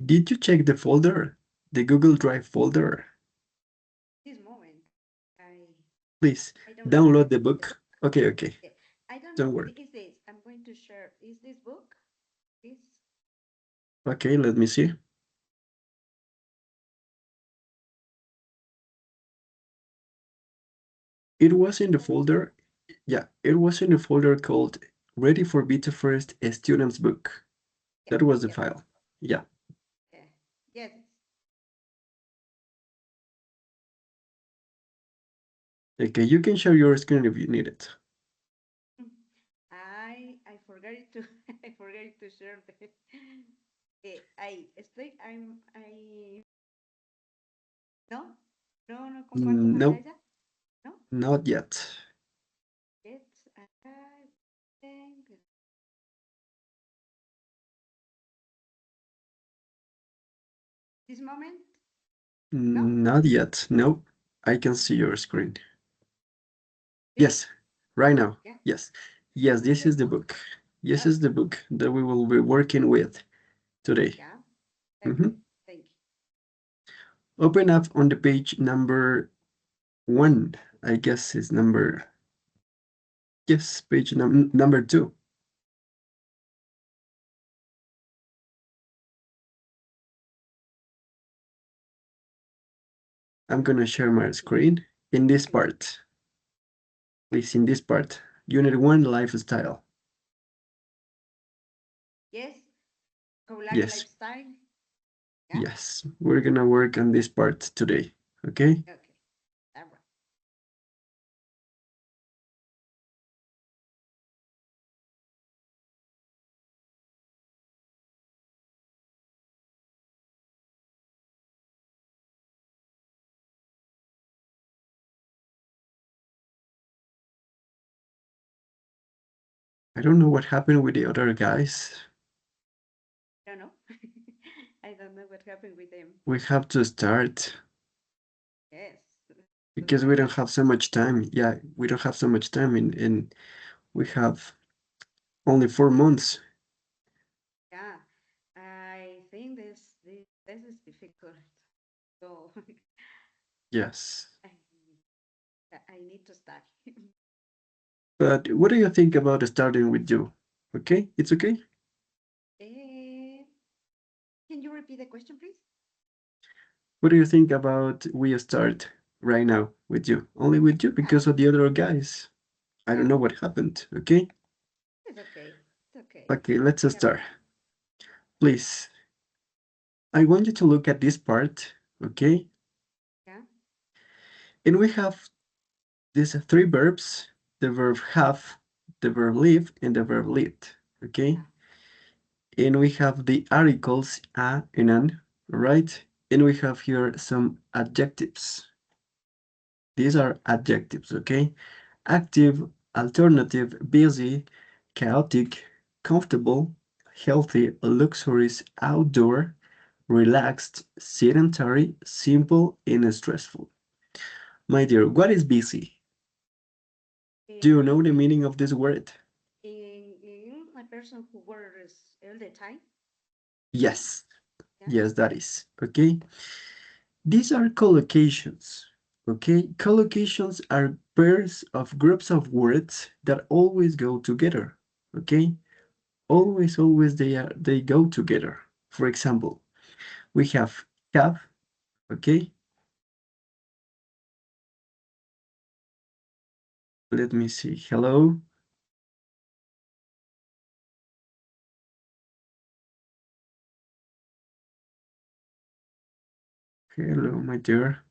Did you check the folder? The Google Drive folder? This moment, I Please I don't download remember. the book. Okay, okay. Yeah, I don't know. Don't worry. Is this? I'm going to share. Is this book? This? Okay, let me see. It was in the folder. Yeah, it was in the folder called Ready for Beta First, a Student's Book. Yeah, That was the yeah, file. Yeah. yeah. Yes. Okay, you can share your screen if you need it. I forgot it to I forgot it to share the. I estoy I no no comparto No, pantalla no not yet. it's I think this moment no Not yet. No, I can see your screen. really Yes, right now. yeah Yes. Yes, this okay is the book. This is the okay book that we will be working with today. yeah Mhm. okay thank you Open up on the page number 1. I guess it's number, yes, page number 2. I'm gonna share my screen in this okay part. Please, in this part. Unit 1, lifestyle. yes vocabulary Yes, lifestyle yeah yes. We're gonna work on this part today. Okay? okay all right I don't know what happened with the other guys. I don't know I don't know what happened with them We have to start yes let's because we start don't have so much time. Yeah, we don't have so much time in we have only 4 months. yeah I think this is difficult so Yes. I I need to start. But what do you think about starting with you? Okay? It's okay? Eh, can you repeat the question, please? What do you think about we start right now with you? Only with you Ah, because of the other guys. I don't yeah, know what happened. Okay? it's okay. It's okay. Okay, let's We have start. time. Please. I want you to look at this part, okay? Yeah, And we have these three verbs, the verb have, the verb live, and the verb lived, okay? yeah. And we have the articles a and an, right? And we have here some adjectives. These are adjectives, okay? Active, alternative, busy, chaotic, comfortable, healthy, luxurious, outdoor, relaxed, sedentary, simple, and stressful. My dear, what is busy? Do you know the In meaning of this word? in a person who works all the time. Yes, Yeah, yes, that is. Okay. These are collocations. Okay. Collocations are pairs of groups of words that always go together. Okay. Always they go together. For example, we have, okay. Let me see. Hello. Hello, my dear.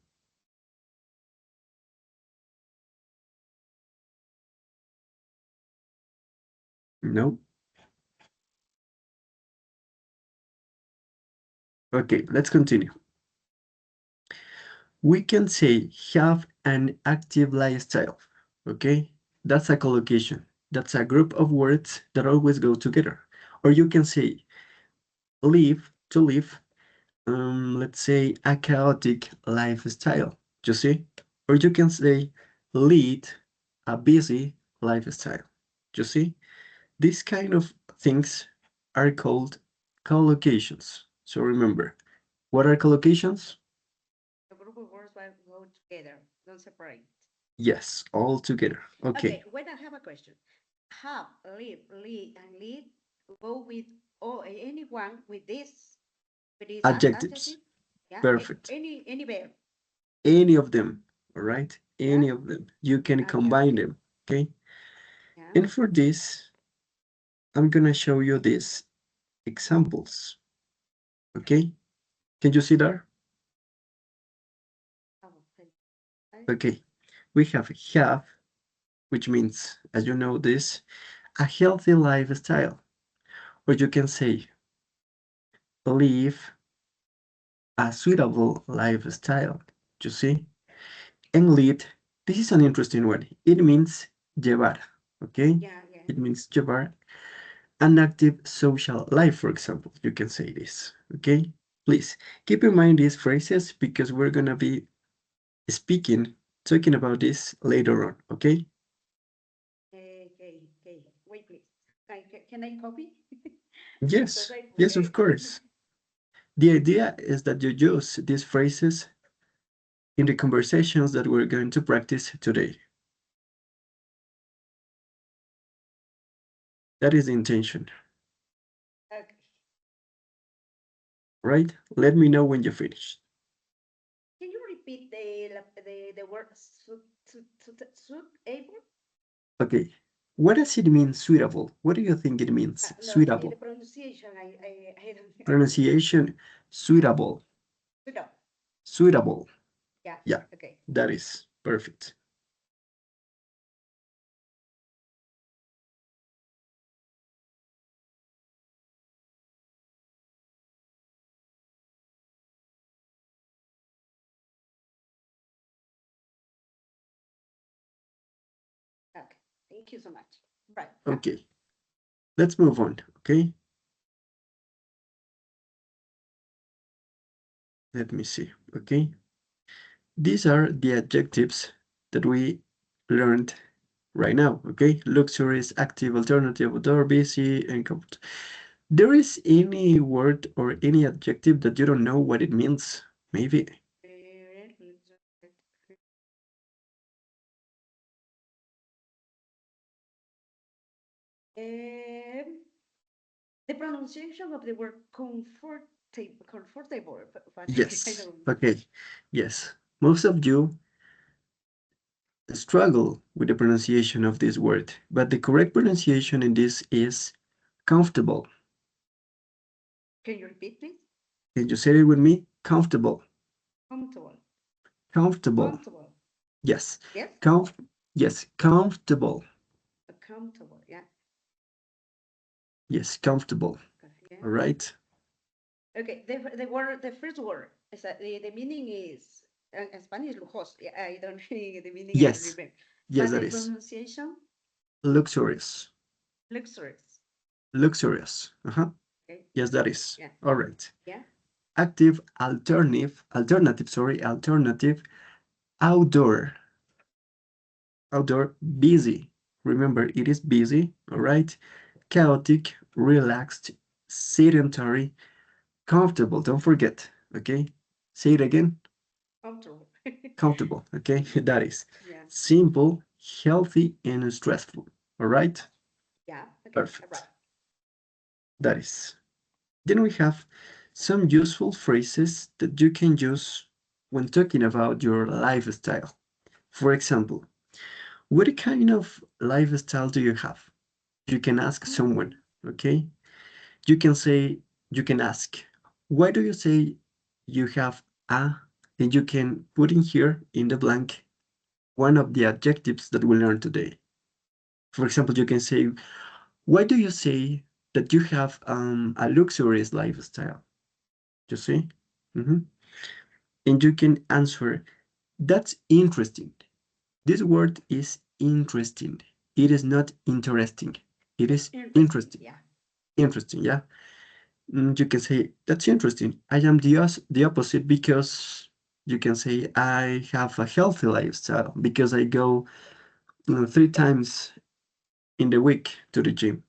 No. Okay, let's continue. We can say have an active lifestyle. Okay, that's a collocation. That's a group of words that always go together. Or you can say live to live, let's say a chaotic lifestyle. You see? Or you can say lead a busy lifestyle. You see? These kind of things are called collocations. So remember, what are collocations? A group of words that go together, don't separate. Yes, all together. Okay, Okay. when I have a question, have, live, lead, and lead go with or anyone with this Adjectives. adjective? Yeah, Perfect. any verb. Any of them, all right? Yeah, Any of them. You can yeah, combine okay, them, okay? yeah. And for this, I'm gonna show you these examples, okay? Can you see there? Oh, okay. Okay, we have, which means, as you know this, a healthy lifestyle. Or you can say, live a suitable lifestyle, you see? And lead, this is an interesting one. It means llevar, okay? Yeah, yeah. It means llevar an active social life, for example. You can say this, okay? Please keep in mind these phrases because we're gonna be talking about this later on, okay? Okay. Wait, please. Can I copy? Because Yes, I yes, of forget. course. The idea is that you use these phrases in the conversations that we're going to practice today. That is the intention, Okay. right? Let me know when you finish. Can you repeat the word suitable? Okay, what does it mean, suitable? What do you think it means, No, the suitable? pronunciation, I don't know. Pronunciation, suitable, Suitable. suitable. Yeah, Yeah, okay. that is perfect. Okay. Thank you so much. Right. Yeah. Okay, let's move on, okay? Let me see, okay? These are the adjectives that we learned right now, okay? Luxurious, active, alternative, outdoor, busy, and comfort. There is any word or any adjective that you don't know what it means? Maybe. Um, the pronunciation of the word comfortable, but I Yes. don't. Okay. Yes. Most of you struggle with the pronunciation of this word, but the correct pronunciation in this is comfortable. Can you repeat, please? Can you say it with me? Comfortable. Comfortable. Comfortable. Comfortable. Yes. Yes. Comf yes, comfortable. Comfortable. Yeah. Yes, comfortable. Yeah. All right. Okay. The first word is that the meaning is in Spanish lujoso. Yeah, I don't the meaning. I don't Yes. remember. Yes, But that the is. pronunciation Luxurious. luxurious. Luxurious. Uh-huh. Okay. Yes, that is. Yeah. All right. Yeah. Active, alternative, outdoor, busy. Remember, it is busy, all right? Chaotic, relaxed, sedentary, comfortable. Don't forget, okay? Say it again. Comfortable. Comfortable, okay? That is Yeah. simple, healthy, and stressful, all right? Yeah. Okay. All right. Perfect. That is. Then we have some useful phrases that you can use when talking about your lifestyle. For example, what kind of lifestyle do you have? You can ask someone, Mm, okay? You can say, you can ask, why do you say you have a, and you can put in here in the blank one of the adjectives that we learned today. For example, you can say, why do you say that you have a luxurious lifestyle? You see? Mhm. And you can answer, that's interesting. This word is interesting. It is not interesting. It is interesting. interesting. Yeah. Interesting, yeah. You can say, that's interesting. I am the opposite because you can say, I have a healthy lifestyle because I go 3 times in the week to the gym.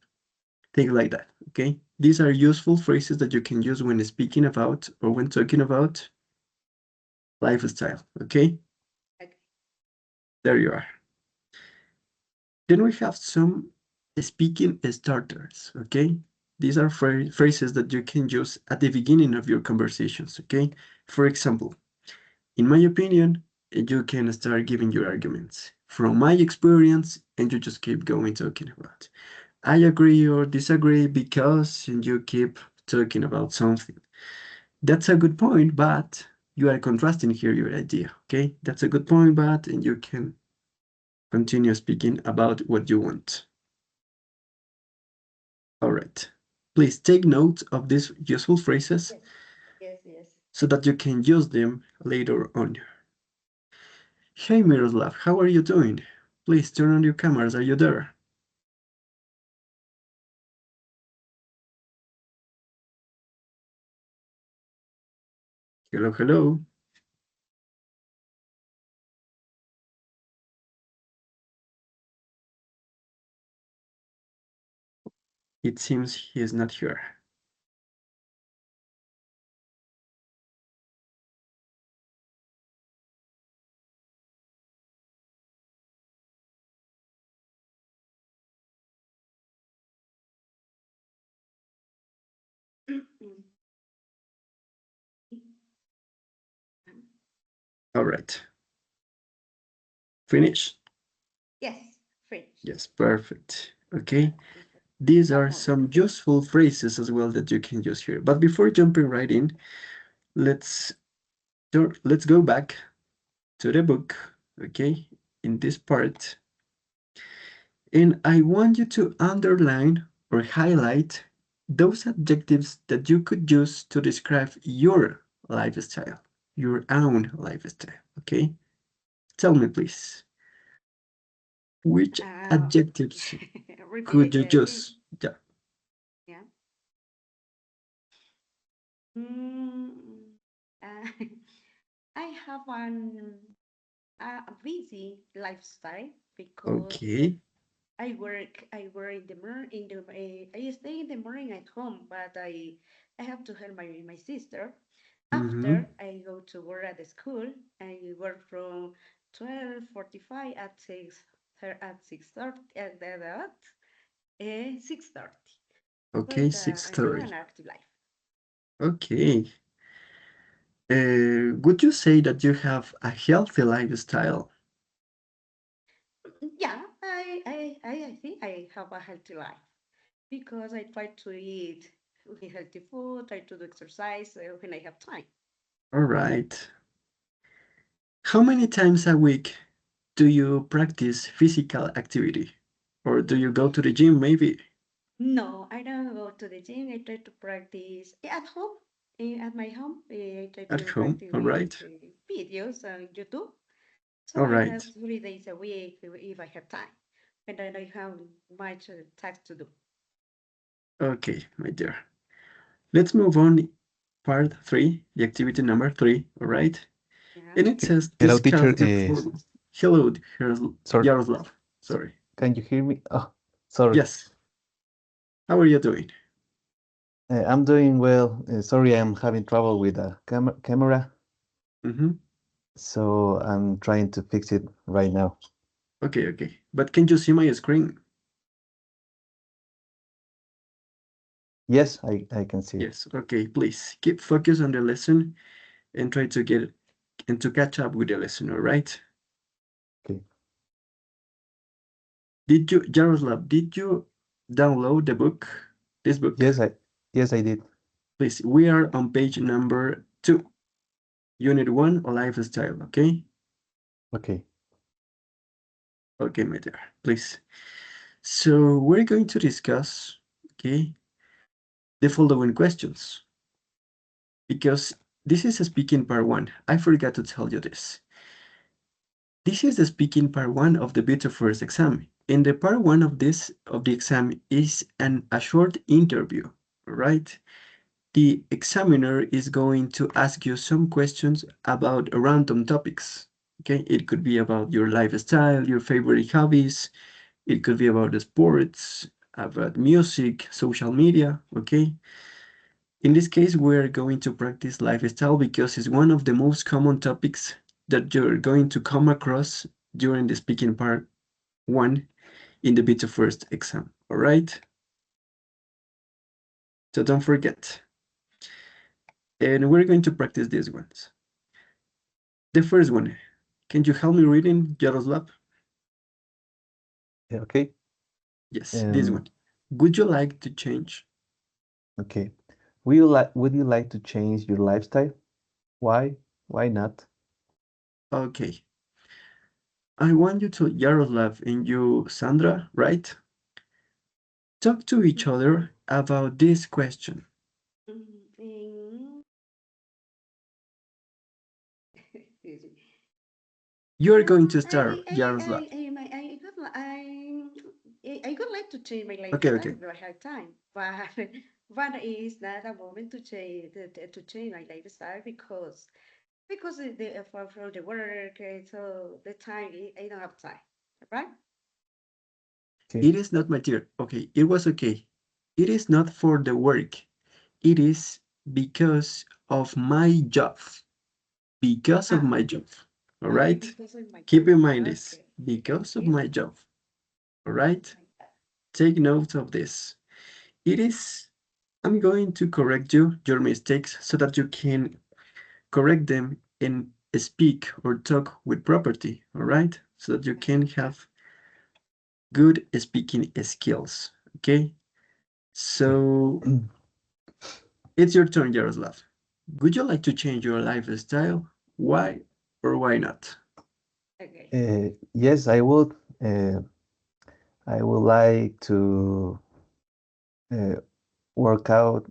Things like that, okay? These are useful phrases that you can use when speaking about or when talking about lifestyle, okay? Okay. There you are. Then we have some speaking starters, okay? These are phrases that you can use at the beginning of your conversations, okay? For example, in my opinion, you can start giving your arguments from my experience, and you just keep going talking about. I agree or disagree because, and you keep talking about something. That's a good point, but you are contrasting here your idea, okay? That's a good point, but, and you can continue speaking about what you want. All right. Please take note of these useful phrases Yes. Yes. Yes. so that you can use them later on. Hey Miroslav, how are you doing? Please turn on your cameras. Are you there? Hello, hello. It seems he is not here. All right. Finish? Yes. French. Yes, perfect. Okay. These One are more. some useful phrases as well that you can use here. But before jumping right in, let's let's go back to the book, okay, in this part. And I want you to underline or highlight those adjectives that you could use to describe your lifestyle, your own lifestyle, okay? Tell me, please, which Uh, adjectives repeat could it you again. use? Yeah, Yeah. Mm, uh, I have a busy lifestyle because okay. I work in the morning I stay in the morning at home, but I have to help my sister. Mm-hmm. After I go to work at the school, I work from 12:45 at 6:30 at 6:30. Okay, But I have 6:30. an active life. Okay. Would you say that you have a healthy lifestyle? Yeah, I think I have a healthy life because I try to eat healthy food, try to do exercise when I have time. All right. How many times a week do you practice physical activity? Or do you go to the gym maybe? No, I don't go to the gym. I try to practice at home, at my home. I try At to home? practice All with right. videos on YouTube. So All I right. have 3 days a week if I have time, and I don't have much tasks to do. Okay, my dear. Let's move on. Part three, the activity number three. All right. Yeah. And it says Hello, discuss teacher. the form. Hello, Sorry, Yaroslav. Sorry. can you hear me? Oh, sorry. Yes. How are you doing? I'm doing well. Sorry, I'm having trouble with the camera, Mm-hmm. so I'm trying to fix it right now. Okay, okay. But can you see my screen? Yes, I can see it. Yes. Okay, please keep focus on the lesson and try to get and to catch up with the lesson, all right? Okay. Jaroslav, did you download the book? This book? Yes, I did. Please, we are on page number 2, Unit 1, Lifestyle, okay? Okay. Okay, my dear, please. So we're going to discuss, okay, the following questions because this is a speaking part 1. I forgot to tell you this. This is the speaking part 1 of the Beta First exam. And the part 1 of the exam is a short interview, right? The examiner is going to ask you some questions about random topics. Okay, it could be about your lifestyle, your favorite hobbies, it could be about the sports, about music, social media, okay? In this case, we're going to practice lifestyle because it's one of the most common topics that you're going to come across during the speaking part one in the B2 First exam, all right? So don't forget. And we're going to practice these ones. The first one, can you help me reading, Jaroslav? Yeah, okay. Yes, this one. Would you like to change? Okay. Would you like to change your lifestyle? Why? Why not? Okay. I want you to, Jaroslav and you, Sandra, right? Talk to each other about this question. Mm, excuse me. You're going to start, Jaroslav. I would like to change my Okay, lifestyle, okay. but I have time. But but it's not a moment to change my lifestyle because for the work, so the time I don't have time, right? Okay. It is not material. Okay, it was okay. It is not for the work. It is because of my job. Because of Ah, my job. All right? because of my Keep job. in mind this. Okay, thank Because of you. my job. All right? Take note of this. It is, I'm going to correct your mistakes, so that you can correct them and speak or talk with property. All right? So that you can have good speaking skills. Okay? Okay. So it's your turn, Jaroslav. Would you like to change your lifestyle? Why or why not? Okay. Yes, I would. I would like to uh, work out,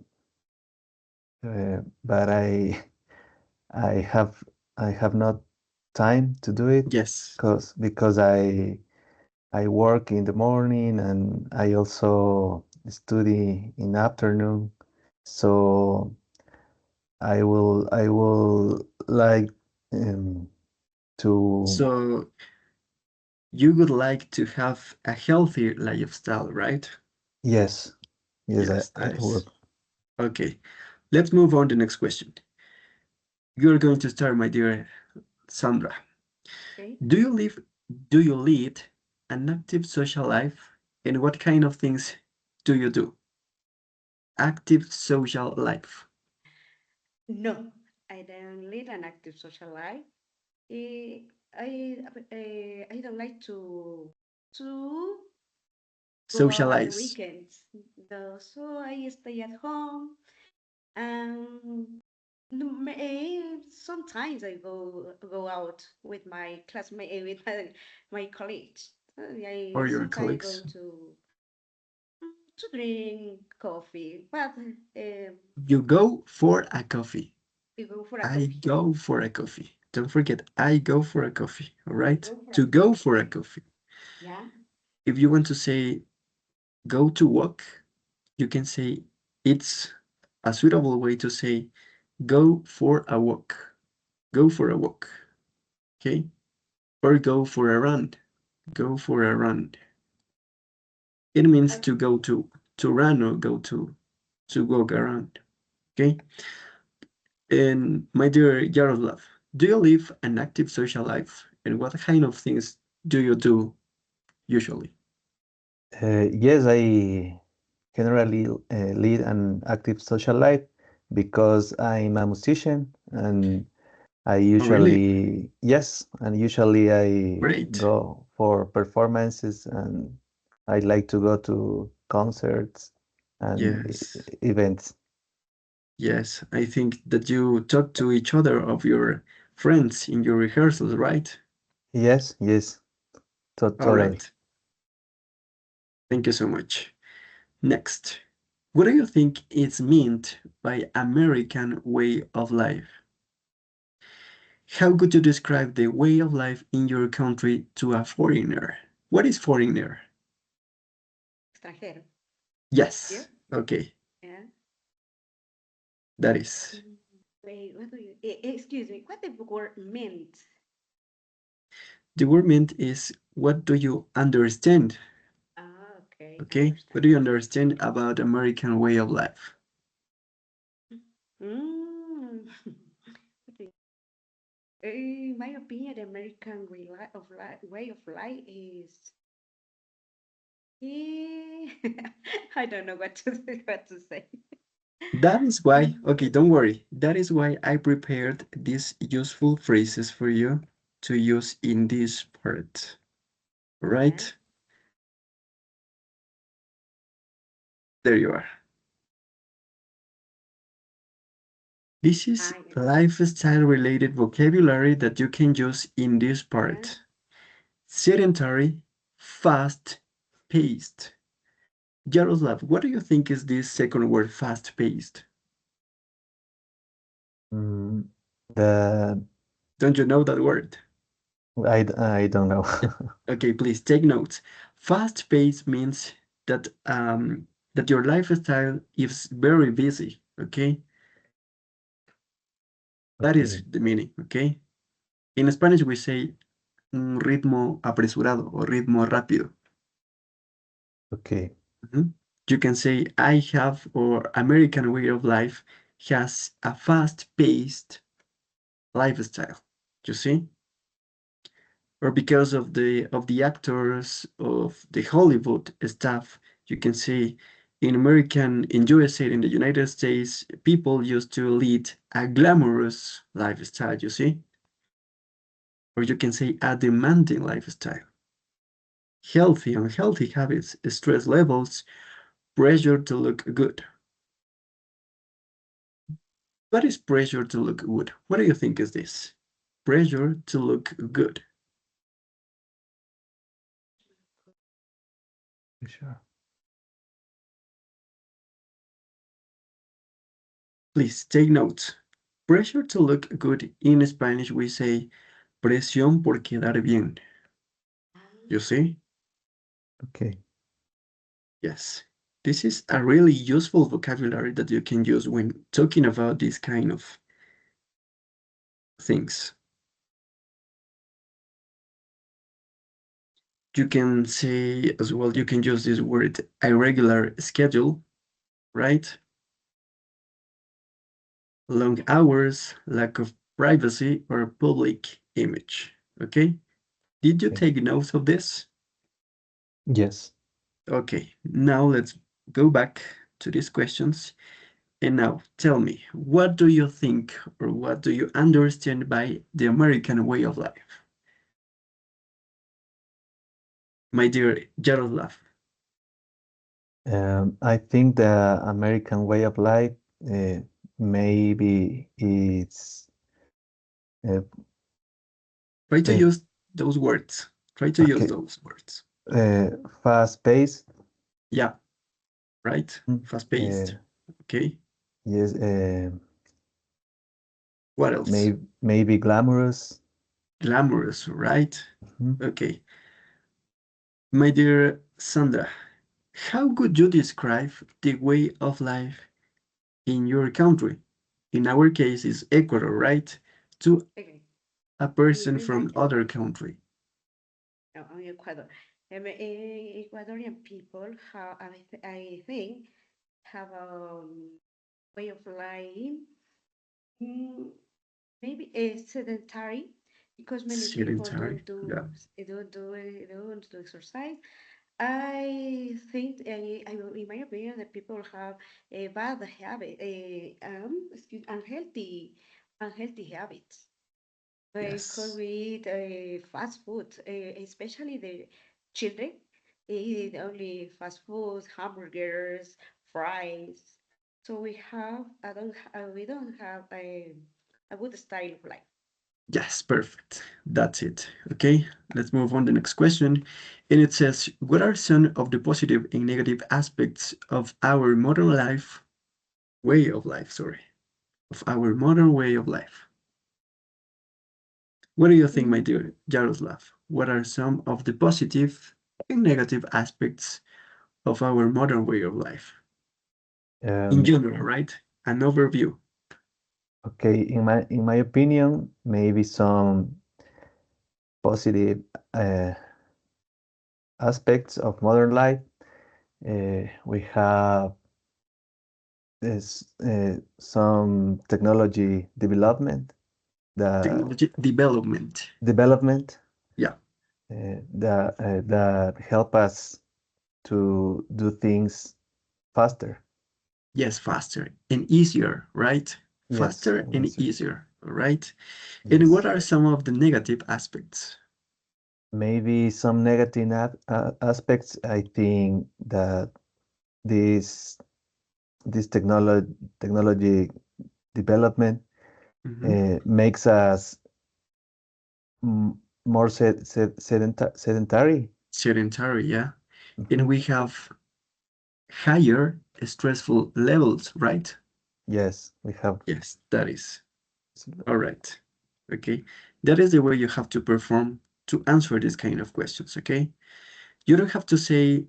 but I have I have not time to do it Yes. because I work in the morning and I also study in afternoon. So I will like um, to So you would like to have a healthy lifestyle, right? yes, yes, Yes, I that is. would. Okay. Let's move on to the next question. You're going to start, my dear Sandra. Okay. Do you live do you lead an active social life? And what kind of things do you do? Active social life. No, I don't lead an active social life. Eh, I don't like to go out at the Socialize. weekends. No, so I stay at home and sometimes I go out with my classmate with my colleagues. Or I your sometimes go colleagues. to drink coffee, but You go for a coffee. we go for a I coffee. go for a coffee. Don't forget, I go for a coffee. All We right? go for a To go coffee. for a coffee. Yeah. If you want to say go to walk, you can say it's a suitable way to say go for a walk. Go for a walk. Okay? Or go for a run. Go for a run. It means to go to run or go to walk around. Okay? And my dear Yaroslav, do you live an active social life? And what kind of things do you do usually? Yes, I generally lead an active social life because I'm a musician and I Oh, really? usually, yes, and usually I Great. go for performances and I like to go to concerts and Yes. events. Yes. I think that you talk to each other of your friends in your rehearsals, right? Yes, yes, All totally. right. Thank you so much. Next. What do you think is meant by American way of life? How could you describe the way of life in your country to a foreigner? What is foreigner? Extranjero. Yeah. Yes. Okay. Yeah. That is. Mm, Wait, what do you? Excuse me. What the word meant? The word meant is what do you understand? Ah, okay. Okay, I Okay, understand. what do you understand about American way of life? Mm. In my opinion, the American way of life is. Eh, I don't know what to say. That is why, okay, Mm, don't worry. That is why I prepared these useful phrases for you to use in this part, yeah, right? There you are. This is I lifestyle related vocabulary that you can use in this yeah. part. Sedentary, fast paced. Jaroslav, what do you think is this second word, fast paced? Mm, the Don't you know that word? I don't know. Okay, please take notes. Fast paced means that that your lifestyle is very busy, okay? That is Okay, the meaning, okay? In Spanish we say un ritmo apresurado o ritmo rápido. okay, Mhm. You can say I have or American way of life has a fast-paced lifestyle. You see? Or because of the actors of the Hollywood stuff, you can say in USA, in the United States, people used to lead a glamorous lifestyle, you see? Or you can say a demanding lifestyle. Healthy, unhealthy habits, stress levels, pressure to look good. What is pressure to look good? What do you think is this? Pressure to look good. sure. Please take notes. Pressure to look good in Spanish we say presión por quedar bien. You see? Okay, Yes. This is a really useful vocabulary that you can use when talking about these kind of things. You can say as well, you can use this word irregular schedule, right? Long hours, lack of privacy, or public image. Okay? Did you okay. take notes of this? Yes. Okay, now let's go back to these questions. And now tell me, what do you think or what do you understand by the American way of life? My dear Jaroslav. I think the American way of life uh, maybe it's uh, Try to uh, use those words. Try to use okay, those words. uh, fast pace. Yeah, right? Mm, Fast paced. Okay. yes, What else? maybe glamorous. Glamorous, right? Mhm. Okay. My dear Sandra, how could you describe the way of life in your country? In our case, is Ecuador, right? To Okay. a person In my from other country. in Ecuador, Ecuadorian people have I think have a way of life. Mm, maybe sedentary because many people Sedentary. Yeah. don't do exercise. I think, in my opinion, that people have a bad habit, unhealthy habits. Because Yes. we eat fast food, especially the children, they eat only fast food, hamburgers, fries. So we don't have a good style of life. Yes, perfect. That's it. Okay, let's move on to the next question. And it says, what are some of the positive and negative aspects of our modern way of life, sorry, of our modern way of life? What do you think, my Mm, dear Jaroslav? What are some of the positive and negative aspects of our modern way of life? In Um, general, right? An overview. okay, in my opinion, maybe some positive uh, aspects of modern life. we have some technology development, the Technology development. development Yeah. that help us to do things faster. Yes, faster and easier, right? Yes, Faster and yes, easier, right? And what yes. are some of the negative aspects? Maybe some negative aspects. I think that this this technology development Mhm. makes us more sedentary. Sedentary, yeah. And Mhm. we have higher stressful levels, right? Yes, we have. Yes, that is. All right. Okay. That is the way you have to perform to answer this kind of questions, okay? You don't have to say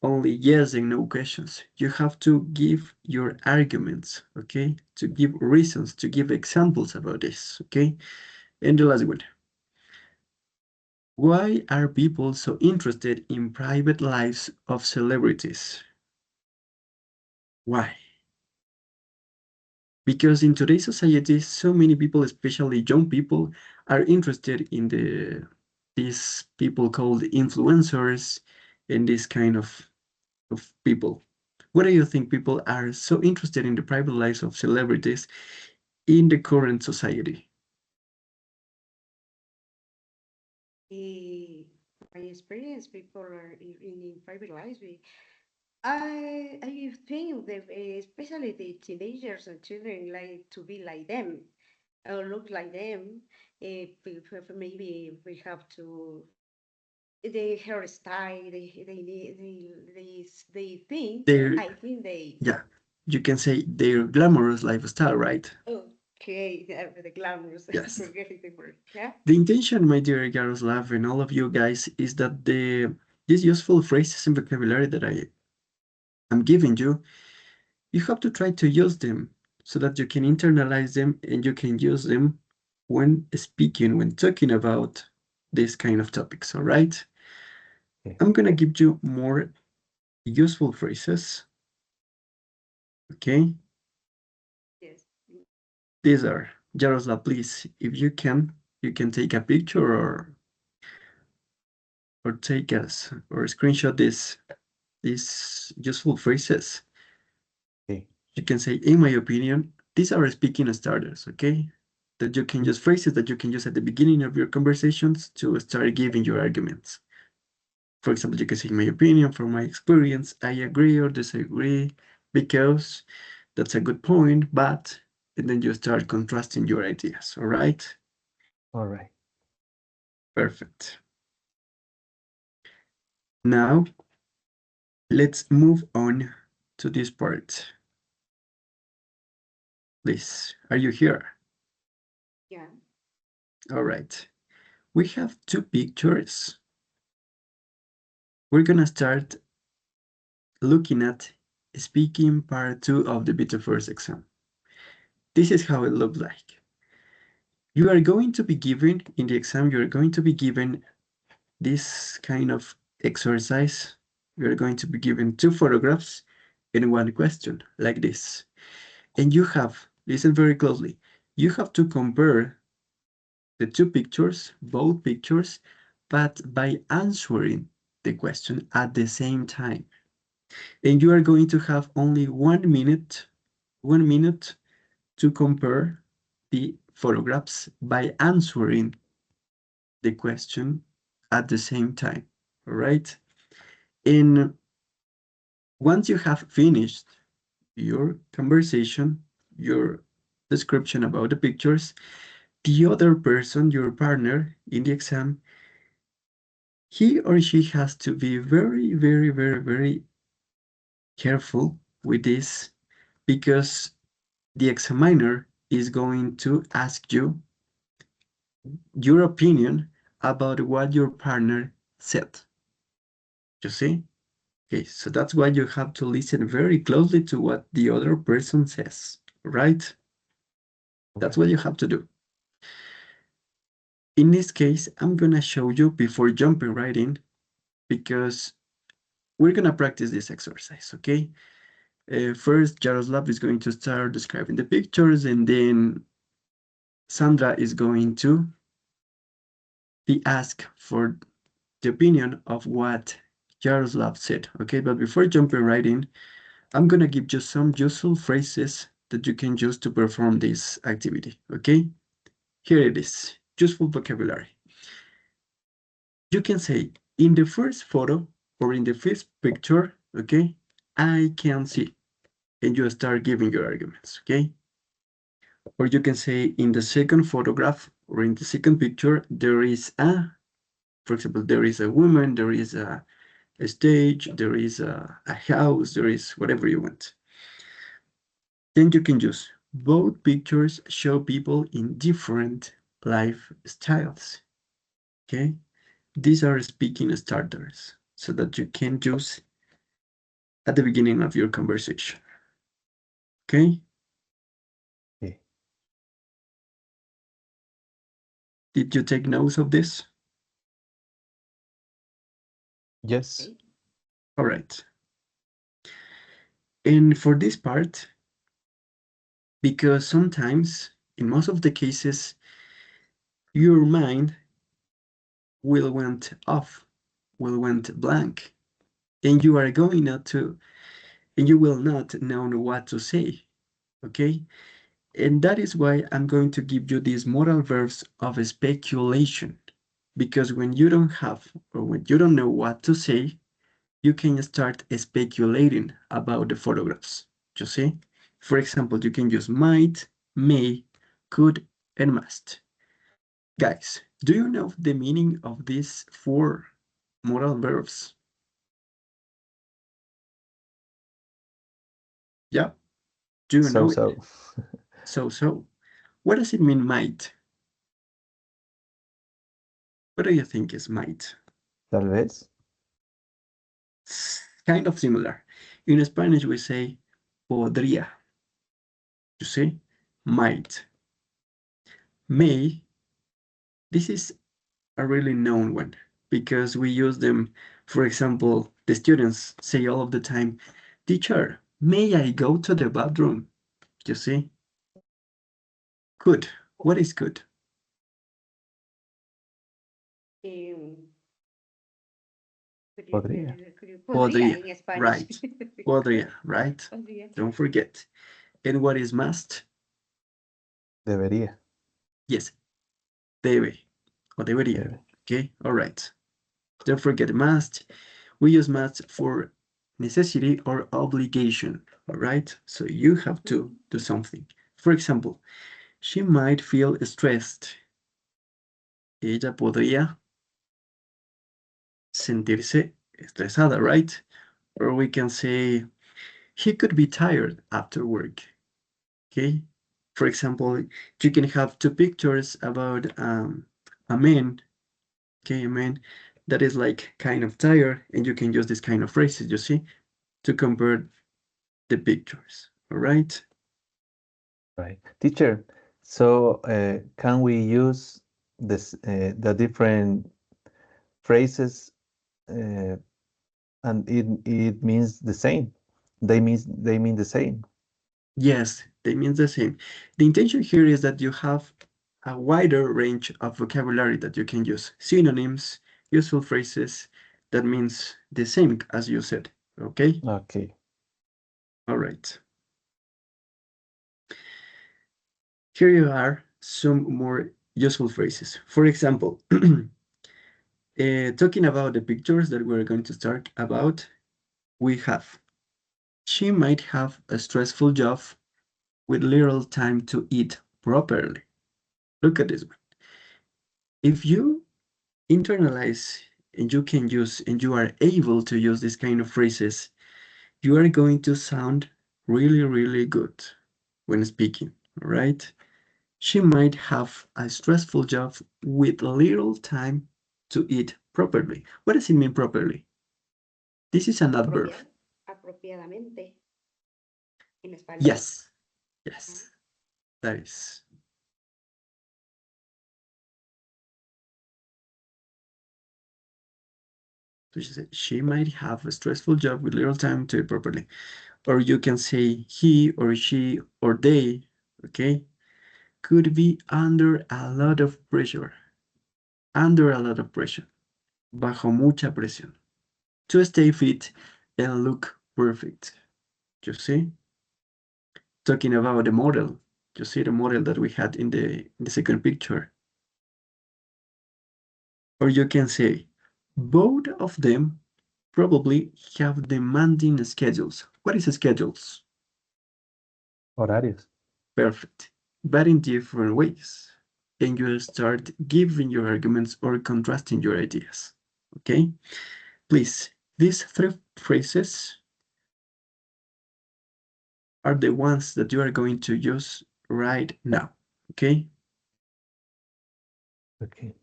only yes and no questions. You have to give your arguments, okay? To give reasons, to give examples about this, okay? And the last one. Why are people so interested in private lives of celebrities? Why? Because in today's society, so many people, especially young people, are interested in these people called influencers and this kind of people. What do you think people are so interested in the private lives of celebrities in the current society? Eh, my experience, people are in private lives. I think that especially the teenagers and children like to be like them or look like them. Maybe we have to the hairstyle. They think. Their, I think they. yeah, you can say their glamorous lifestyle, right? Okay, the glamorous. Yes. Forget the word. Yeah. The intention, my dear Yaroslav, and all of you guys, is that these useful phrases and vocabulary that I am giving you, you have to try to use them so that you can internalize them and you can use them when speaking, when talking about these kind of topics, all right? Okay. I'm gonna give you more useful phrases, okay? Yes. These are, Jaroslav, please, if you can take a picture or take us or screenshot these useful phrases. Okay. You can say, in my opinion, these are speaking starters, okay? That you can use phrases that you can use at the beginning of your conversations to start giving your arguments. For example, you can say, in my opinion, from my experience, I agree or disagree because that's a good point, but, and then you start contrasting your ideas, all right? All right. Perfect. Now, let's move on to this part. Please, are you here? Yeah. All right. We have two pictures. We're gonna start looking at speaking part 2 of the Beta First exam. This is how it looks like. You are going to be given, in the exam, you're going to be given this kind of exercise. You're going to be given two photographs and one question, like this. And you have, listen very closely, you have to compare the two pictures, both pictures, but by answering the question at the same time. And you are going to have only 1 minute to compare the photographs by answering the question at the same time. All right. And once you have finished your conversation, your description about the pictures, the other person, your partner in the exam, he or she has to be very, very, very, very careful with this because the examiner is going to ask you your opinion about what your partner said. You see? Okay, so that's why you have to listen very closely to what the other person says, right? That's what you have to do. In this case, I'm gonna show you before jumping right in, because we're gonna practice this exercise, okay? First, Jaroslav is going to start describing the pictures, and then Sandra is going to be asked for the opinion of what Jaroslav said, okay? But before jumping right in, I'm gonna give you some useful phrases that you can use to perform this activity, okay? Here it is, useful vocabulary. You can say, in the first photo or in the first picture, okay, I can see, and you start giving your arguments, okay? Or you can say, in the second photograph or in the second picture, there is for example, there is a woman, there is a stage, there is a house, there is whatever you want. Then you can use, both pictures show people in different lifestyles, okay? These are speaking starters so that you can use at the beginning of your conversation, okay? Okay. Did you take notes of this? Yes. Okay. All right. And for this part, because sometimes, in most of the cases, your mind will went off, will went blank, and you are going not to, and you will not know what to say, okay? And that is why I'm going to give you these modal verbs of speculation, because when you don't have, or when you don't know what to say, you can start speculating about the photographs, you see? For example, you can use might, may, could, and must. Guys, do you know the meaning of these 4 modal verbs? Yeah, do you know it? So. What does it mean, might? What do you think is might? Tal vez. Kind of similar. In Spanish, we say podría. You see? Might. May, this is a really known one because we use them. For example, the students say all of the time, teacher, may I go to the bathroom? You see? Could. What is could? Um, Podría. podría Podría, in Spanish. right. Podría, right? Podría. Don't forget. And what is must? Debería. Yes, debe or debería. Debe. Okay, all right. Don't forget must. We use must for necessity or obligation, all right? So you have to do something. For example, she might feel stressed. Ella podría sentirse estresada, right? Or we can say, he could be tired after work, okay? For example, you can have 2 pictures about a man, okay, a man that is like kind of tired, and you can use this kind of phrases, you see, to compare the pictures, all right? Right. Teacher, so can we use the different phrases and it means the same? They mean the same. Yes, they mean the same. The intention here is that you have a wider range of vocabulary that you can use. Synonyms, useful phrases, that means the same as you said, okay? Okay. All right. Here you are some more useful phrases. For example, talking about the pictures that we're going to start about, we have, she might have a stressful job with little time to eat properly. Look at this one. If you internalize and you can use and you are able to use this kind of phrases, you are going to sound really, really good when speaking, all right? She might have a stressful job with little time to eat properly. What does it mean properly? This is an adverb. Apropiadamente en español. Yes, yes, that is. So she might have a stressful job with little time to do it properly. Or you can say he or she or they, okay, could be under a lot of pressure. Under a lot of pressure. Bajo mucha presión. To stay fit and look perfect. You see? Talking about the model. You see the model that we had in the second picture. Or you can say, both of them probably have demanding schedules. What is schedules? Horarios. Perfect. But in different ways. And you start giving your arguments or contrasting your ideas. Okay? Please, these three phrases are the ones that you are going to use right now. Okay? Okay.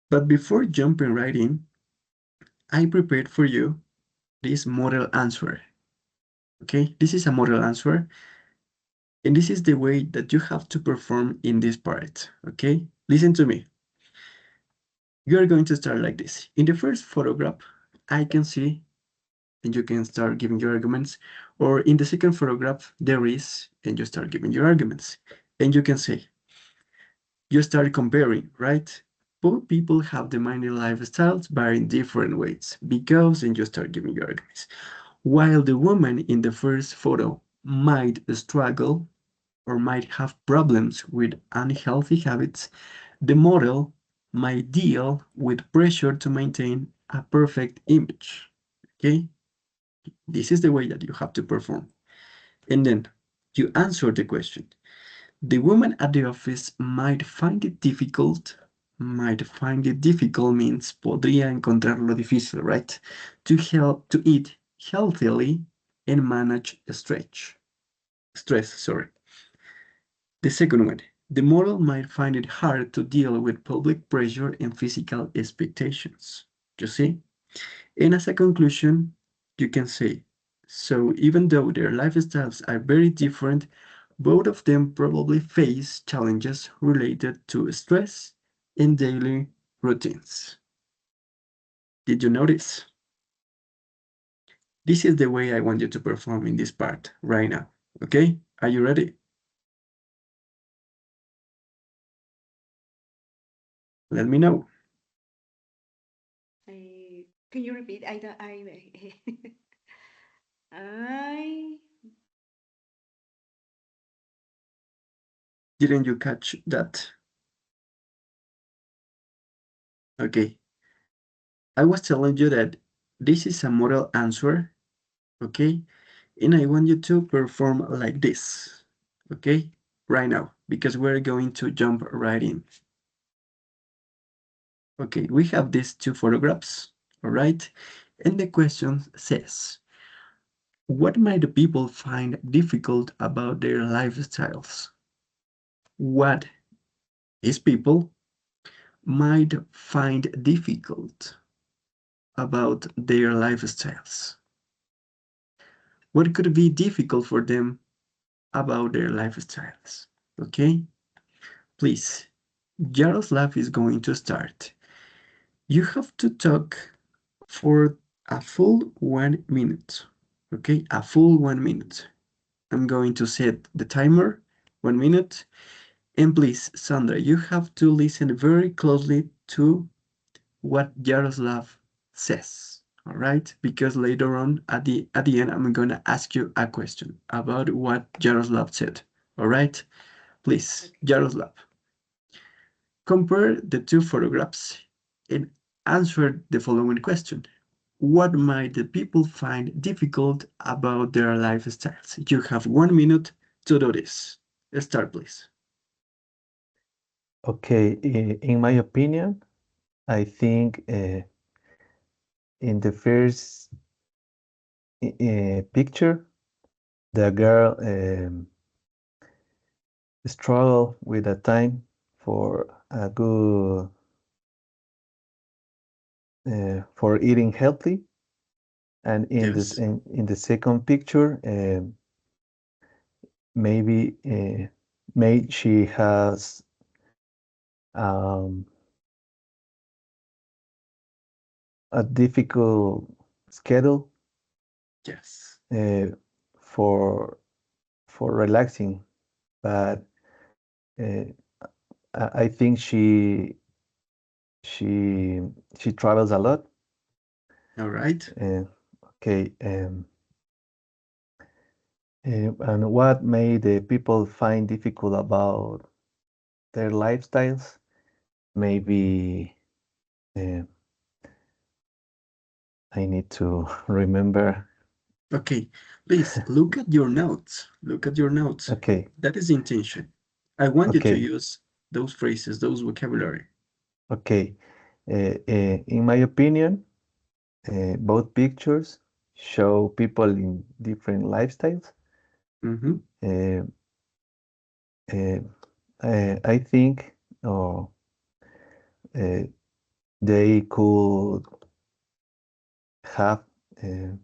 But before jumping right in, I prepared for you this model answer. Okay? This is a model answer. And this is the way that you have to perform in this part. Okay? Listen to me. You are going to start like this. In the first photograph, I can see, and you can start giving your arguments. Or in the second photograph, there is, and you start giving your arguments. And you can say, you start comparing, right? Both people have demanding lifestyles, but in different ways. Because, and you start giving your arguments. While the woman in the first photo might struggle or might have problems with unhealthy habits, the model might deal with pressure to maintain a perfect image. Okay? This is the way that you have to perform. And then you answer the question. The woman at the office might find it difficult. Might find it difficult means podría encontrarlo difícil, right? To eat healthily and manage stress, sorry. The second one, the model might find it hard to deal with public pressure and physical expectations. You see? And as a conclusion, you can say, so even though their lifestyles are very different, both of them probably face challenges related to stress and daily routines. Did you notice? This is the way I want you to perform in this part right now. Okay? Are you ready? Let me know. Can you repeat? I don't. I. Didn't you catch that? Okay. I was telling you that this is a model answer, okay? And I want you to perform like this, okay? Right now, because we're going to jump right in. Okay, we have these two photographs, all right? And the question says, what might the people find difficult about their lifestyles? What is people might find difficult about their lifestyles? What could be difficult for them about their lifestyles? Okay? Please, Jaroslav is going to start. You have to talk for a full 1 minute. Okay? A full 1 minute. I'm going to set the timer, 1 minute. And please, Sandra, you have to listen very closely to what Jaroslav says. All right? Because later on at the end, I'm gonna ask you a question about what Jaroslav said. All right? Please, Okay. Jaroslav, compare the two photographs and answer the following question. What might the people find difficult about their lifestyles? You have 1 minute to do this. Start, please. Okay, in my opinion, I think in the first picture, the girl struggle with a time for a good for eating healthy, and in this Yes. in the second picture, maybe may she has um, a difficult schedule Yes. for relaxing, but uh, I think she she travels a lot. All right. Okay, and what may the people find difficult about their lifestyles? Maybe uh, I need to remember. Okay. Please look at your notes. Look at your notes. Okay, That is the intention. I want you to okay, use those phrases, those vocabulary. okay. In my opinion, both pictures show people in different lifestyles. Mm-hmm. Uh, uh, I think uh, they could have uh,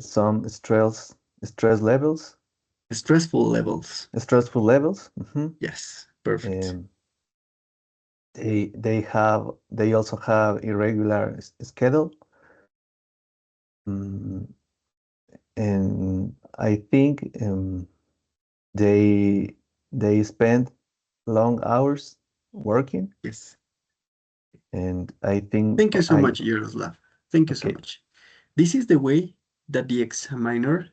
some stress levels, Stressful levels. stressful levels. Mhm. Yes. Perfect. Um, they also have irregular schedule. Mm, and I think they they spend long hours working, Yes. and I think Thank you so I much, Yaroslav. Thank you so okay. much. This is the way that the examiner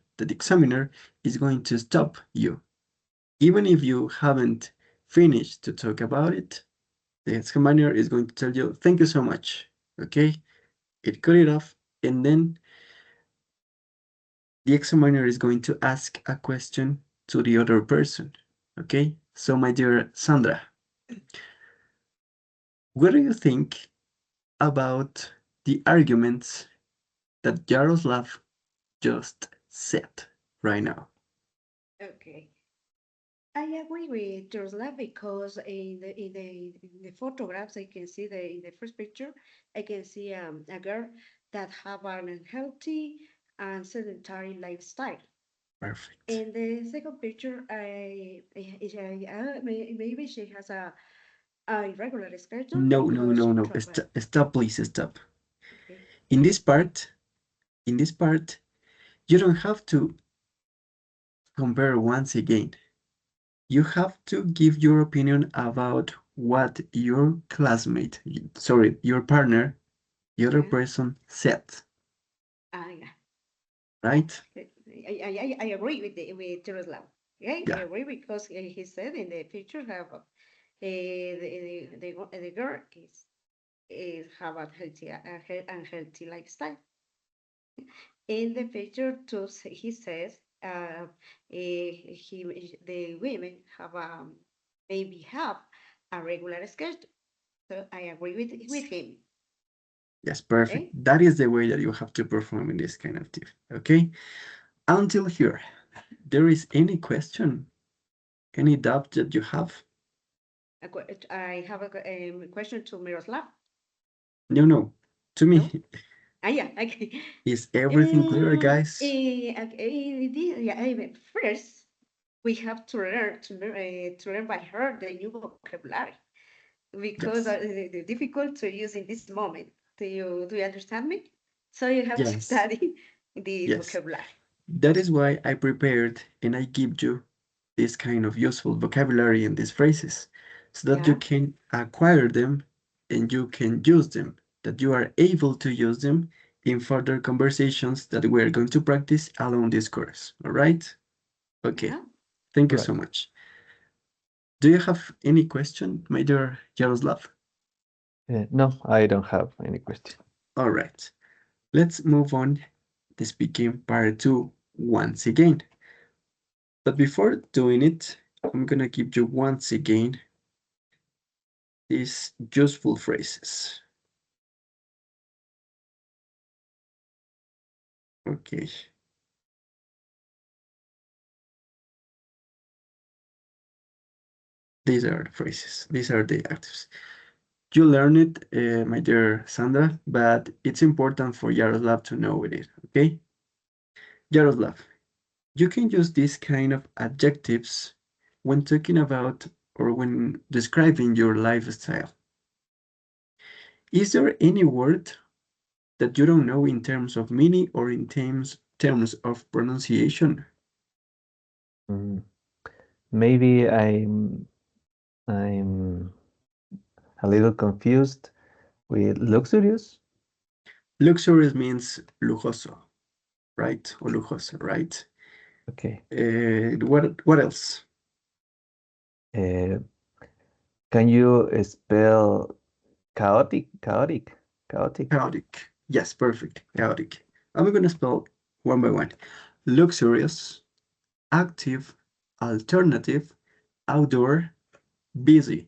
is going to stop you. Even if you haven't finished to talk about it, the examiner is going to tell you, thank you so much. Okay? It cut it off, and then the examiner is going to ask a question to the other person. Okay? So, my dear Sandra, what do you think about the arguments that Jaroslav just said right now? Okay. I agree with Jaroslav because in the photographs I can see in the first picture I can see a girl that have an unhealthy and sedentary lifestyle. Perfect. In the second picture, maybe she has a irregular schedule No, no, because no, she no. travel. Stop, please stop. Okay. In this part, in this part, you don't have to compare once again. You have to give your opinion about what your classmate, sorry, your partner, the other Yeah. person said, Yeah. right? I agree with Jaroslav. Okay, I Yeah. agree because he said in the picture have the girl is have a unhealthy lifestyle. In the picture too, he says the women have maybe have a regular schedule. So I agree with him. Yes, perfect. Okay. That is the way that you have to perform in this kind of tip. Okay? Until here, there is any question, any doubt that you have? I have a question to Miroslav. No, no. To No? me, Yeah, okay. is everything clear, guys? First, we have to learn by heart the new vocabulary because Yes. they're difficult to use in this moment. Do you understand me? So you have to Yes. study this Yes. vocabulary. That is why I prepared and I give you this kind of useful vocabulary and these phrases so that you Yeah. can acquire them and you can use them, that you are able to use them in further conversations that we are going to practice along this course. All right? Okay. Yeah. Thank you Right. so much. Do you have any question, my dear Jaroslav? No, I don't have any question. All right. Let's move on. This became part two once again. But before doing it, I'm gonna give you once again these useful phrases. Okay, these are the phrases. These are the actives. You learn it, my dear Sandra, but it's important for Yaroslav to know it. Okay, Yaroslav, you can use these kind of adjectives when talking about or when describing your lifestyle. Is there any word that you don't know in terms of meaning or in terms of pronunciation? Mm, maybe I'm a little confused with luxurious. Luxurious means lujoso, right? Or lujoso, right? Okay. What else? Uh, can you spell chaotic? Chaotic? Chaotic? Chaotic. Yes, perfect. Chaotic. I'm gonna spell one by one. Luxurious, active, alternative, outdoor, busy,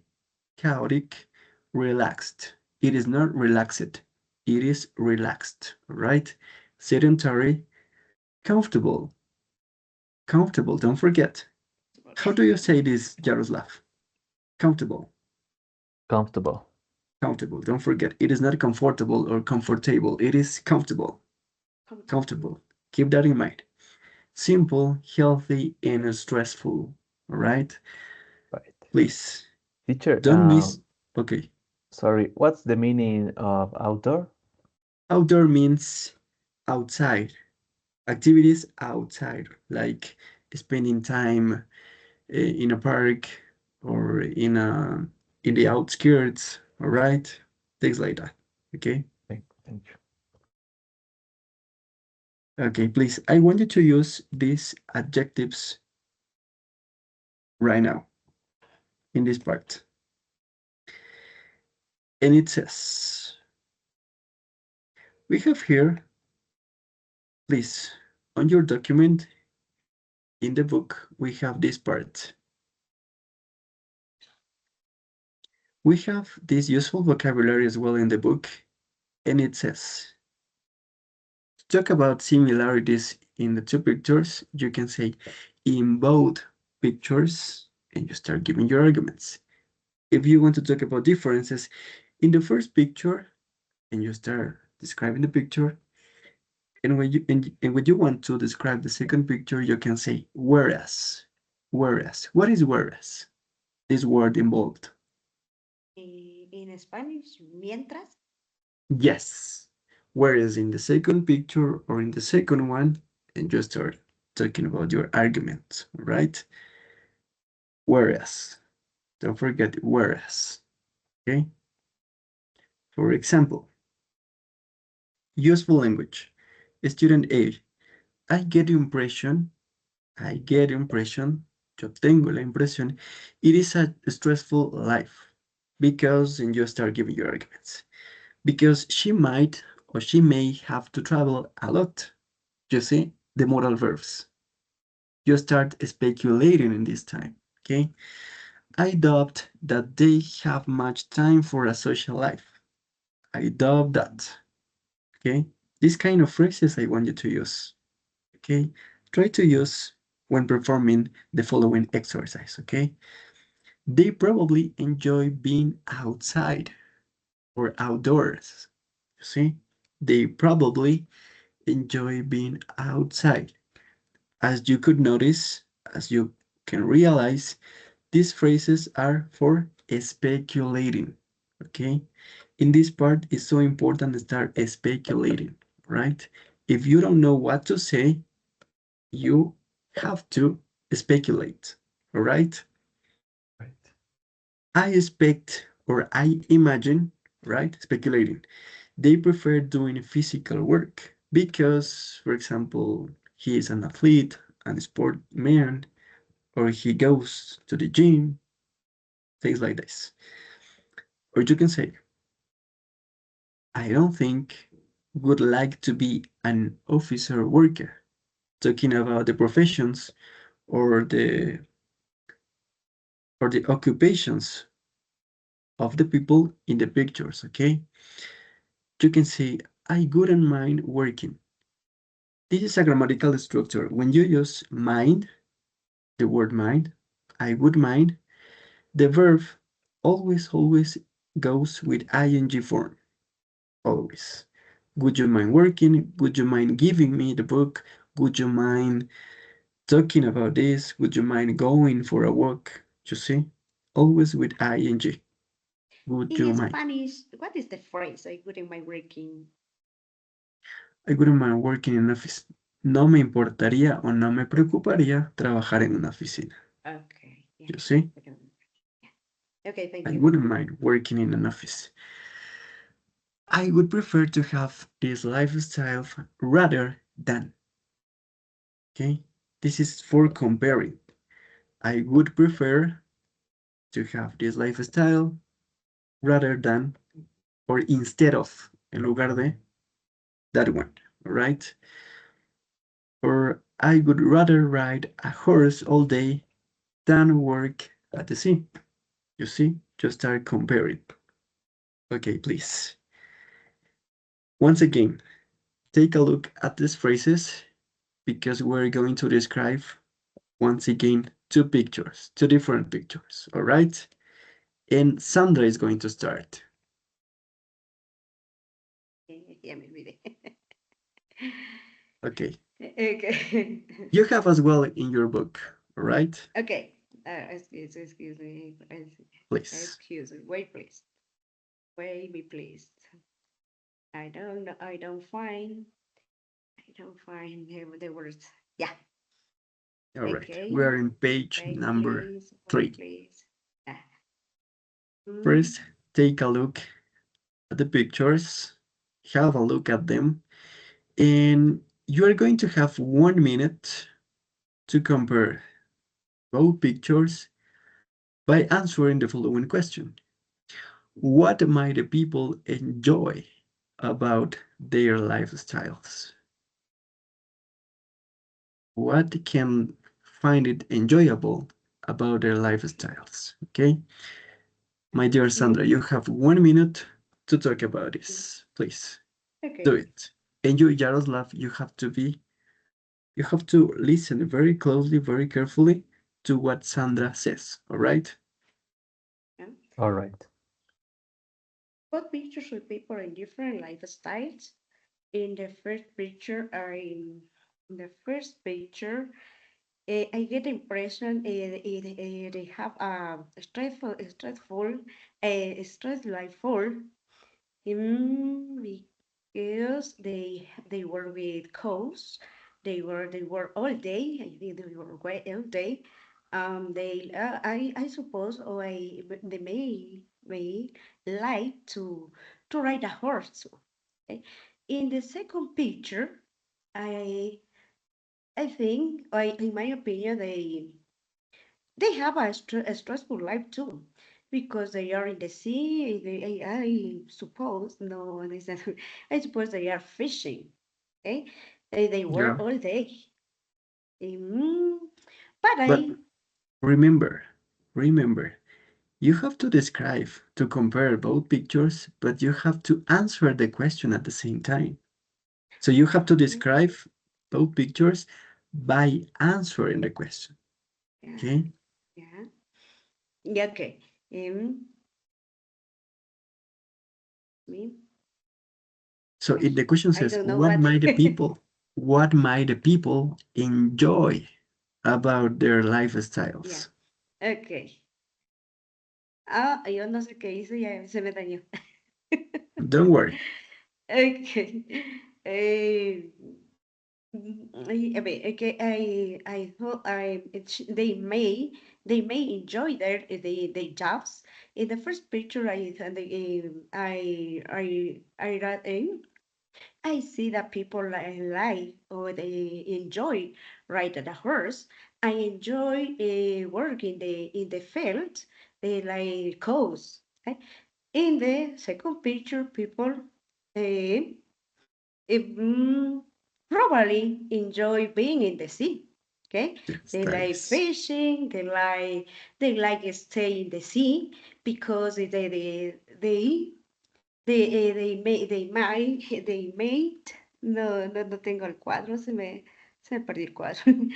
chaotic, relaxed. It is not relaxed. It is relaxed, right? Sedentary, comfortable. Comfortable, don't forget. How do you say this, Jaroslav? Comfortable. Comfortable. Comfortable. Don't forget. It is not comfortable or comfortable. It is comfortable. Comfortable. Comfortable. Keep that in mind. Simple, healthy, and stressful. All right? Right. Please Teacher, don't miss. Okay. sorry, what's the meaning of outdoor? Outdoor means outside. Activities outside, like spending time in a park or in the outskirts, all right? Things like that. Okay? Thank you. Okay, please. I want you to use these adjectives right now in this part. And it says, we have here, please, on your document in the book, we have this part. We have this useful vocabulary as well in the book, and it says, to talk about similarities in the two pictures, you can say in both pictures, and you start giving your arguments. If you want to talk about differences in the first picture, and you start describing the picture, and when you want to describe the second picture, you can say whereas. Whereas. What is whereas? This word involved. In Spanish, mientras. Yes. Whereas in the second picture or in the second one, and you start talking about your argument, right? Whereas. Don't forget whereas. Okay? For example, useful language. Student A. I get the impression, yo tengo la impresión, it is a stressful life because, and you start giving your arguments, because she might or she may have to travel a lot. You see, the modal verbs. You start speculating in this time, okay? I doubt that they have much time for a social life. I doubt that, okay? These kind of phrases I want you to use, okay? Try to use when performing the following exercise, okay? They probably enjoy being outside or outdoors. You see, they probably enjoy being outside. As you could notice, as you can realize, these phrases are for speculating. Okay, in this part, it's so important to start speculating, right? If you don't know what to say, you have to speculate, all right? Right. I expect or I imagine, right? Speculating. They prefer doing physical work because, for example, he is an athlete, and sportman, or he goes to the gym, things like this. Or you can say, I don't think would like to be an officer worker, talking about the professions or the occupations of the people in the pictures, okay? You can say, I wouldn't mind working. This is a grammatical structure. When you use mind, the word mind, I would mind, the verb always goes with ing form. Always. Would you mind working? Would you mind giving me the book? Would you mind talking about this? Would you mind going for a walk? You see? Always with ing. Would you In mind? Spanish, what is the phrase? I wouldn't mind working. I wouldn't mind working in an office. No me importaría o no me preocuparía trabajar en una oficina. Okay, yeah. You see? Okay, thank I you. wouldn't mind working in an office. I would prefer to have this lifestyle rather than. Okay? This is for comparing. I would prefer to have this lifestyle rather than or instead of, en lugar de, that one, right? Or I would rather ride a horse all day than work at the sea. You see, just start comparing. Okay, please. Once again, take a look at these phrases because we're going to describe once again two pictures, two different pictures, all right? And Sandra is going to start. Yeah, me olvidé. Okay. Okay. You have as well in your book, all right? Okay. Excuse me. Please. Excuse me. Wait, please. Wait me, please. I don't know. I don't find the words. Yeah. All right. Okay. We are in page Wait, number please. Wait, 3. please. First, take a look at the pictures, have a look at them, and you are going to have 1 minute to compare both pictures by answering the following question. What might the people enjoy about their lifestyles? What can find it enjoyable about their lifestyles? Okay, my dear Sandra, you have 1 minute to talk about this. Please Okay. do it. And you, Jaroslav, you have to listen very closely, very carefully to what Sandra says. All right? Yeah. All right. Both pictures with people in different lifestyles. In the first picture, I get the impression they have a stressful, because they were with cows. They were all day. I think they were all day. They I suppose or they may like to ride a horse. Okay? In the second picture, I I think, in my opinion, they have a stressful life too, because they are in the sea. I suppose no, I suppose they are fishing. Okay, they Yeah. work all day. Mm, but But remember, remember, you have to describe, to compare both pictures, but you have to answer the question at the same time. So you have to describe both pictures by answering the question. yeah, Okay? yeah, yeah. Okay. Me, So if gosh, the question I says, don't know what. what might the people enjoy about their Yeah. lifestyles? Okay. Yo no sé qué hice, ya se me dañó. Don't worry. Okay. Eh, okay, I thought they may enjoy their jobs. In the first picture, I see that people like or they enjoy riding a horse. I enjoy work in the field. They like cows. Okay? In the second picture, people uh, mm, probably enjoy being in the sea. Okay, Yes, they that like is. fishing. They like stay in the sea because they made. No tengo el cuadro. Se me perdió el cuadro.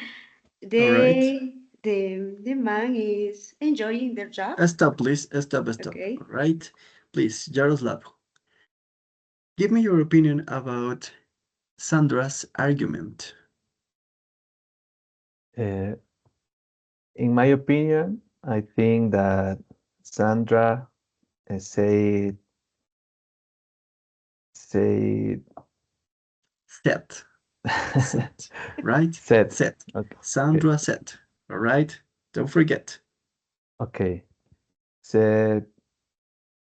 All right. The man is enjoying their job. Stop, please. Stop. Okay. All right. Please, Jaroslav, give me your opinion about Sandra's argument. Uh, in my opinion, I think that Sandra said Set. Set. Right? Said. Set. Okay. Sandra said. All right? Don't forget. Okay. Said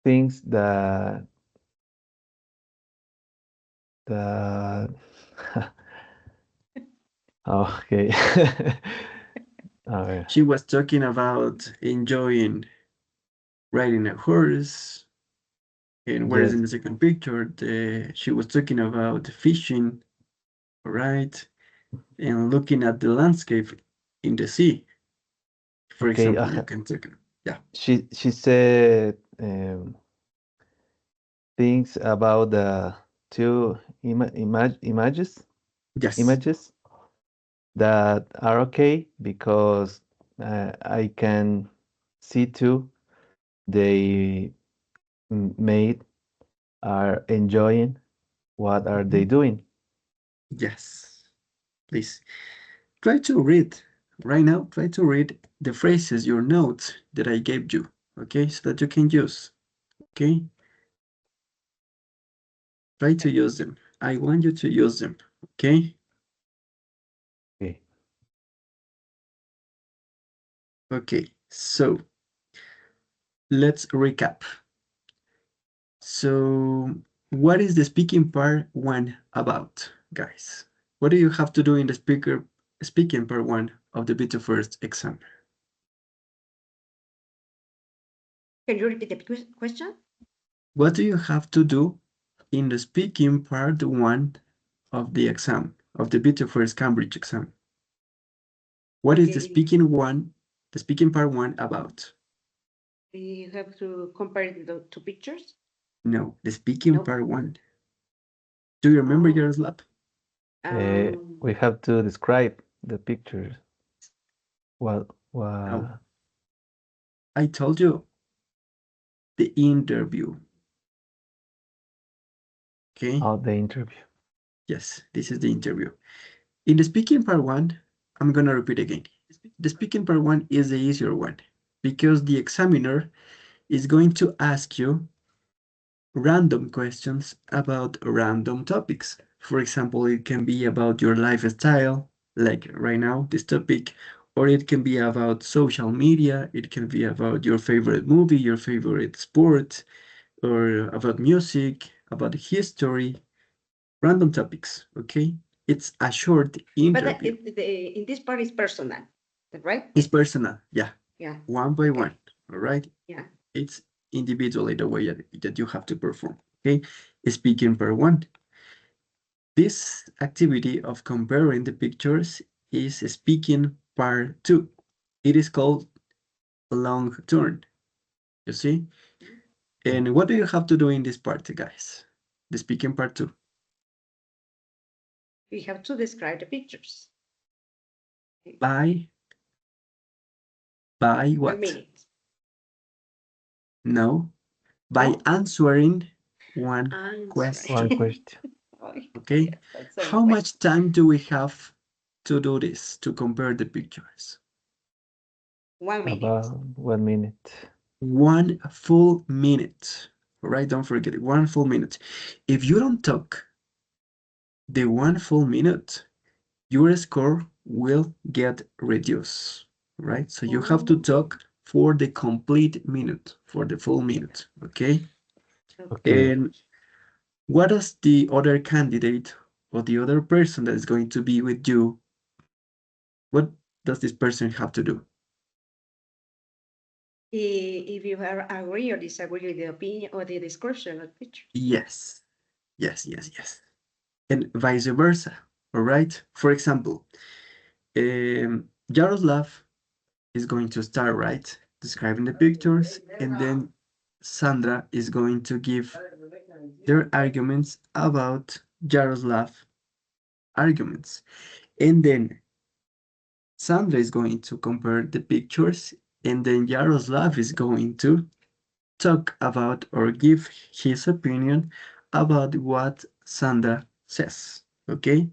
things that okay. A ver. She was talking about enjoying riding a horse. And whereas Yes. in the second picture, she was talking about fishing, right? And looking at the landscape in the sea. For Okay. example, you can take, yeah. She said things about the two images Yes. that are okay because I can see too they made are enjoying what are they doing. Yes. Please try to read right now. Try to read the phrases, your notes that I gave you. Okay, so that you can use. Okay, try to use them. I want you to use them. Okay. Okay. Okay. So let's recap. So, what is the speaking part one about, guys? What do you have to do in the speaking part one of the Beta First exam? Can you repeat the question? What do you have to do in the speaking part one of the exam, of the Beta First Cambridge exam? What is the speaking part one about? You have to compare the two pictures. No, the speaking No. part one. Do you remember Oh. Yaroslav? We have to describe the pictures. What? No, I told you the interview. Okay. Oh, the interview. Yes, this is the interview. In the speaking part one, I'm gonna repeat again. The speaking part one is the easier one because the examiner is going to ask you random questions about random topics. For example, it can be about your lifestyle, like right now, this topic, or it can be about social media, it can be about your favorite movie, your favorite sport, or about music, about history, random topics, okay? It's a short interview. But in this part is personal, right? It's personal, yeah. Yeah. One by Okay. one, all right? Yeah. It's individually the way that you have to perform, okay? Speaking per one. This activity of comparing the pictures is speaking part two. It is called long turn, you see? And what do you have to do in this part, guys? The speaking part two. We have to describe the pictures. By what? 1 minute. No, by No? answering one question. One question. Okay, how much time do we have to do this, to compare the pictures? 1 minute. About 1 minute. 1 full minute. All right, don't forget it. 1 full minute. If you don't talk the 1 full minute, your score will get reduced. Right? So you have to talk for the complete minute, for the full minute. Okay? Okay. And what does the other candidate or the other person that is going to be with you, what does this person have to do? If you are agree or disagree with the opinion or the description of the picture. Yes. Yes, yes, yes. And vice versa. All right? For example, Jaroslav is going to start, right? Describing the pictures, and then Sandra is going to give their arguments about Jaroslav arguments. And then Sandra is going to compare the pictures, and then Jaroslav is going to talk about or give his opinion about what Sandra says. Okay?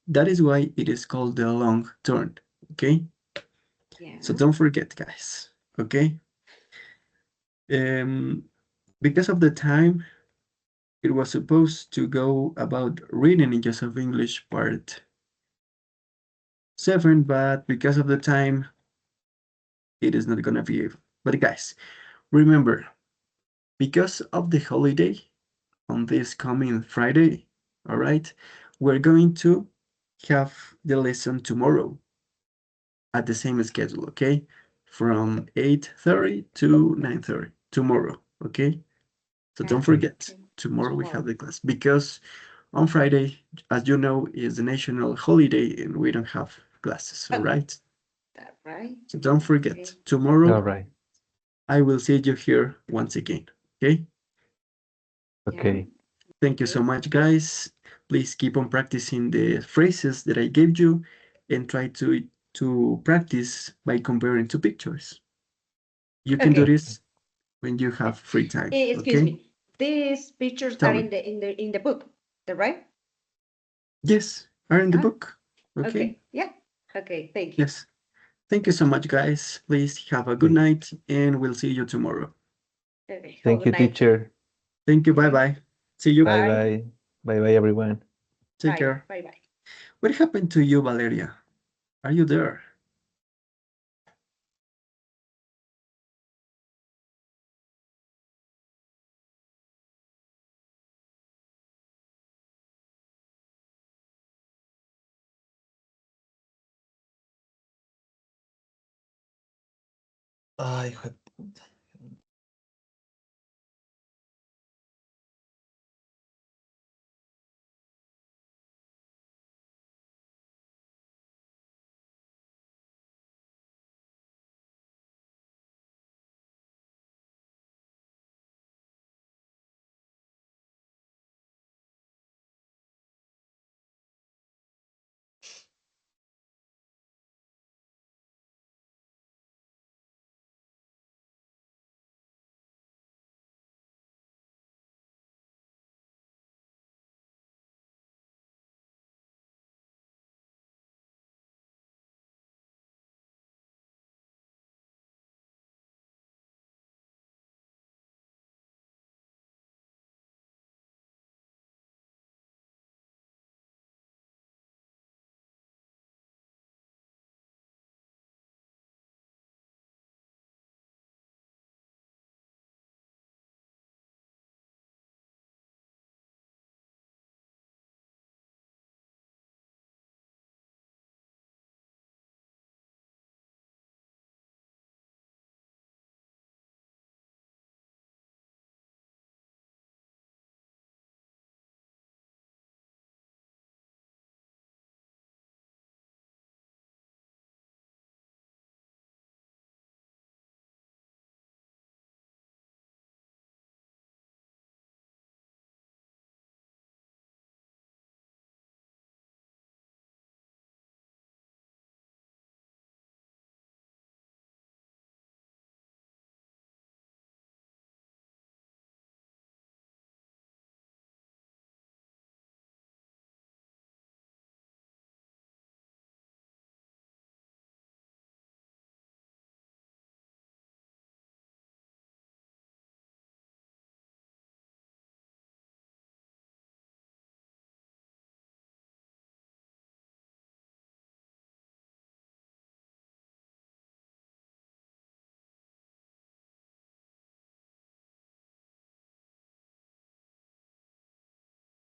That is why it is called the long turn. Okay? Yeah. So don't forget, guys. Okay? Because of the time, It was supposed to go about reading Ninjas of English part 7, but because of the time, it is not gonna be able. But guys, remember, because of the holiday on this coming Friday, all right, we're going to have the lesson tomorrow at the same schedule, okay? From 8:30 to 9:30 tomorrow, okay? So don't Yeah. Okay. forget, Okay. tomorrow we have Tomorrow. the class because on Friday, as you know, is the national holiday and we don't have classes, all right? That right? So don't Okay. forget, All tomorrow right. I will see you here once again, okay? Yeah. Okay. Thank you so Okay. much, guys. Please keep on practicing the phrases that I gave you and try to practice by comparing two pictures. You can do Okay. Okay. this when you have free time, Excuse okay? me. These pictures Tell are me. in the book, the right? Yes, are in the Ah, book, okay? okay. Yeah. Okay. Thank you. Yes. Thank you so Thank you. much, guys. Please have a good Okay. night and we'll see you tomorrow. Okay. Have a Thank good you, night too. teacher. Thank you. Bye Okay. bye. See you. Bye Bye. bye. Bye bye, everyone. Take Bye. care. Bye. Bye. What happened to you, Valeria? Are you there? Ay, hijo de puta.